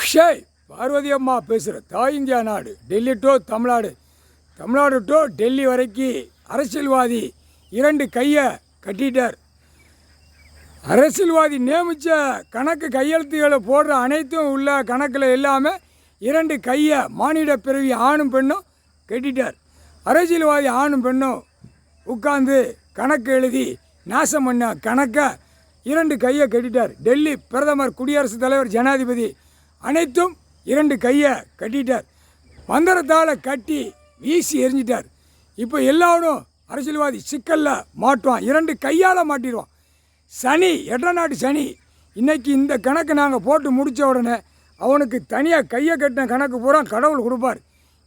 அக்ஷய் பார்வதி அம்மா பேசுகிற தாய் இந்தியா நாடு, டெல்லி டு தமிழ்நாடு, தமிழ்நாடு டு டெல்லி வரைக்கும் அரசியல்வாதி 2 கையை கட்டிட்டார். அரசியல்வாதி நியமித்த கணக்கு கையெழுத்துகளை போடுற அனைத்தும் உள்ள கணக்கில் எல்லாமே 2 கையை மானிட பிறவி ஆணும் பெண்ணும் கட்டிட்டார். அரசியல்வாதி ஆணும் பெண்ணும் உட்கார்ந்து கணக்கு எழுதி நாசம் பண்ண கணக்கை 2 கையை கட்டிட்டார். டெல்லி பிரதமர், குடியரசுத் தலைவர், ஜனாதிபதி அனைத்தும் 2 கையை கட்டிட்டார். மந்திரத்தால் கட்டி வீசி எரிஞ்சிட்டார். இப்போ எல்லாரும் அரசியல்வாதி சிக்கலில் மாட்டுவான், 2 கையால் மாட்டிடுவான். சனி, எட்டநாட்டு சனி. இன்றைக்கி இந்த கணக்கு நாங்கள் போட்டு முடித்த உடனே அவனுக்கு தனியாக கையை கட்டின கணக்கு பூரா கடவுள் கொடுப்பார்.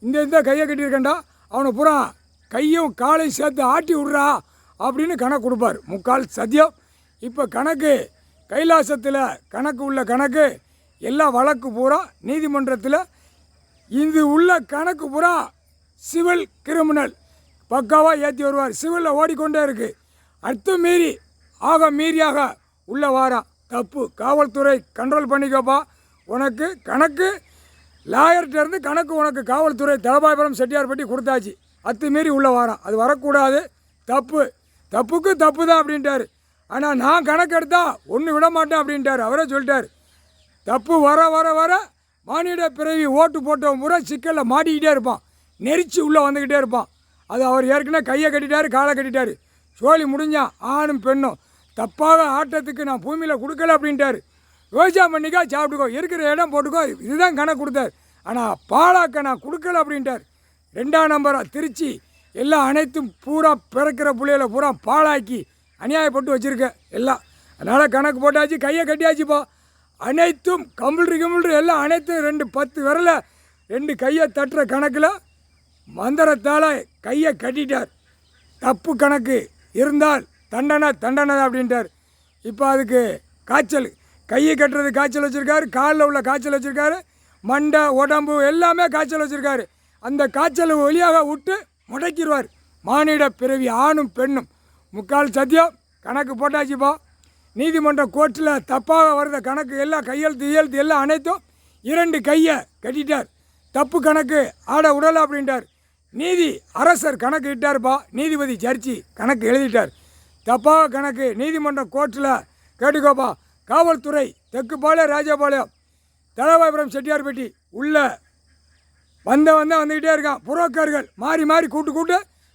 இந்த கையை கட்டியிருக்கேன்டா, அவனை பூரா கையும் காலையும் சேர்த்து ஆட்டி விட்றா அப்படின்னு கணக்கு கொடுப்பார். முக்கால் சத்தியம். இப்போ கணக்கு கைலாசத்தில் கணக்கு உள்ள கணக்கு எல்லா வழக்கு பூரா நீதிமன்றத்தில் இது உள்ள கணக்கு பூரா சிவில் கிரிமினல் பக்காவாக ஏற்றி வருவார். சிவிலில் ஓடிக்கொண்டே இருக்குது. அர்த்தம் மீறி மீறியாக உள்ளே வாரான். தப்பு. காவல்துறை கண்ட்ரோல் பண்ணிக்கப்பா. உனக்கு கணக்கு லாயர்கிட்டேருந்து கணக்கு உனக்கு காவல்துறை தலபாயபுரம் செட்டியார்பட்டி கொடுத்தாச்சு. அத்துமீறி உள்ளே வாரான். அது வரக்கூடாது. தப்பு. தப்புக்கு தப்பு தான் அப்படின்ட்டார். ஆனால் நான் கணக்கு எடுத்தால் ஒன்று விட மாட்டேன் அப்படின்ட்டார். அவரே சொல்லிட்டார். தப்பு வர வர வர மானிட பிறவி ஓட்டு போட்டவன் முறை சிக்கலில் மாட்டிக்கிட்டே இருப்பான். நெரிச்சு உள்ளே வந்துக்கிட்டே இருப்பான். அது அவர் ஏற்கனவே கையை கட்டிட்டார், காலை கட்டிட்டார். சோழி முடிஞ்சான். ஆணும் பெண்ணும் தப்பாக ஆட்டத்துக்கு நான் பூமியில் கொடுக்கல அப்படின்ட்டார். விவசாயம் பண்ணிக்கோ, சாப்பிட்டுக்கோ, இருக்கிற இடம் போட்டுக்கோ, இதுதான் கணக்கு கொடுத்தார். ஆனால் பாலாக்க நான் கொடுக்கல அப்படின்ட்டார். 2ஆம் நம்பராக திருச்சி எல்லாம் அனைத்தும் பூரா பிறக்கிற பிள்ளைகளை பூரா பாலாக்கி அநியாயப்பட்டு வச்சுருக்க எல்லாம். அதனால் கணக்கு போட்டாச்சு, கையை கட்டியாச்சுப்பா. அனைத்தும் கம்பிள்ரு எல்லாம் அனைத்தும் 10 விரல 2 கையை தட்டுற கணக்கில் மந்திரத்தால் கையை கட்டிட்டார். தப்பு கணக்கு இருந்தால் தண்டனை அப்படின்ட்டார். இப்போ அதுக்கு காய்ச்சல், கையை கட்டுறது காய்ச்சல் வச்சுருக்காரு, காலில் உள்ள காய்ச்சல் வச்சுருக்காரு, மண்டை உடம்பு எல்லாமே காய்ச்சல் வச்சுருக்காரு. அந்த காய்ச்சல் வழியாக விட்டு முடக்கிடுவார். மானிட பிறவி ஆணும் பெண்ணும் முக்கால் சத்தியம். கணக்கு போட்டாச்சுப்பா. நீதிமன்ற கோர்ட்டில் தப்பாக வருத கணக்கு எல்லாம் கையெழுத்து எல்லாம் அனைத்தும் 2 கையை கட்டிட்டார். தப்பு கணக்கு ஆட உடலை அப்படின்ட்டார். நீதி அரசர் கணக்கு இட்டார்ப்பா. நீதிபதி ஜட்ஜி கணக்கு எழுதிட்டார். தப்பாக கணக்கு நீதிமன்ற கோர்ட்டில் கேட்டுக்கோப்பா. காவல்துறை தெக்குப்பாளையம், ராஜபாளையம், தலவாய்புரம், செட்டியார்பட்டி உள்ள வந்துக்கிட்டே இருக்கான். புரோக்கர்கள் மாறி கூட்டு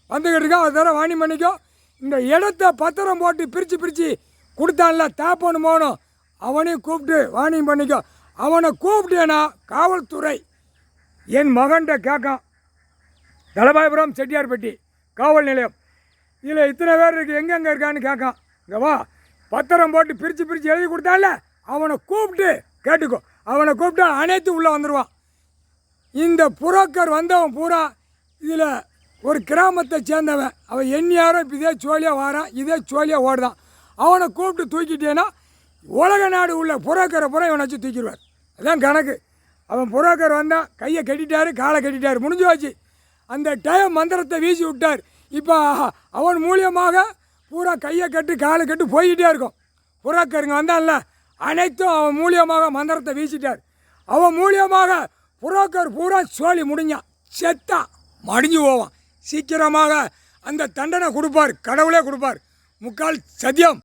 வந்துக்கிட்டு இருக்கான். அது தர வாணி பண்ணிக்கோ. இந்த இடத்த பத்திரம் போட்டு பிரித்து கொடுத்தான்ல தாப்பனு போகணும். அவனையும் கூப்பிட்டு வாணியம் பண்ணிக்கோ. அவனை கூப்பிட்டேன்னா காவல்துறை என் மகன்கிட்ட கேட்கான். தலபாயபுரம், செட்டியார்பட்டி காவல் நிலையம் இதில் இத்தனை பேர் இருக்குது, எங்கெங்கே இருக்கான்னு கேட்கான். இங்கே வா, பத்திரம் போட்டு பிரித்து எழுதி கொடுத்தான்ல, அவனை கூப்பிட்டு கேட்டுக்கோ. அவனை கூப்பிட்டா அனைத்து உள்ளே வந்துடுவான். இந்த புரோக்கர் வந்தவன் பூரா இதில் ஒரு கிராமத்தை சேர்ந்தவன். அவன் எண்ணியாரோ இப்போ இதே சோழியாக வாரான், இதே சோழியாக ஓடுதான். அவனை கூப்பிட்டு தூக்கிட்டேன்னா உலக நாடு உள்ள புரோக்கரை பூரா இவனை வச்சு தூக்கிடுவார். அதான் கணக்கு. அவன் புரோக்கர் வந்தான், கையை கட்டிட்டார், காலை கட்டிட்டார், முடிஞ்சு வச்சு. அந்த டைம் மந்திரத்தை வீசி விட்டார். இப்போ அவன் மூலியமாக பூரா கையை கட்டு காலை கட்டு போய்கிட்டே இருக்கும். புரோக்கருங்க வந்தான்ல, அனைத்தும் அவன் மூலியமாக மந்திரத்தை வீசிட்டார். அவன் மூலியமாக புரோக்கர் பூரா சோழி முடிஞ்சான், செத்தா மடிஞ்சு போவான். சீக்கிரமாக அந்த தண்டனை கொடுப்பார், கடவுளே கொடுப்பார். முக்கால் சத்தியம்.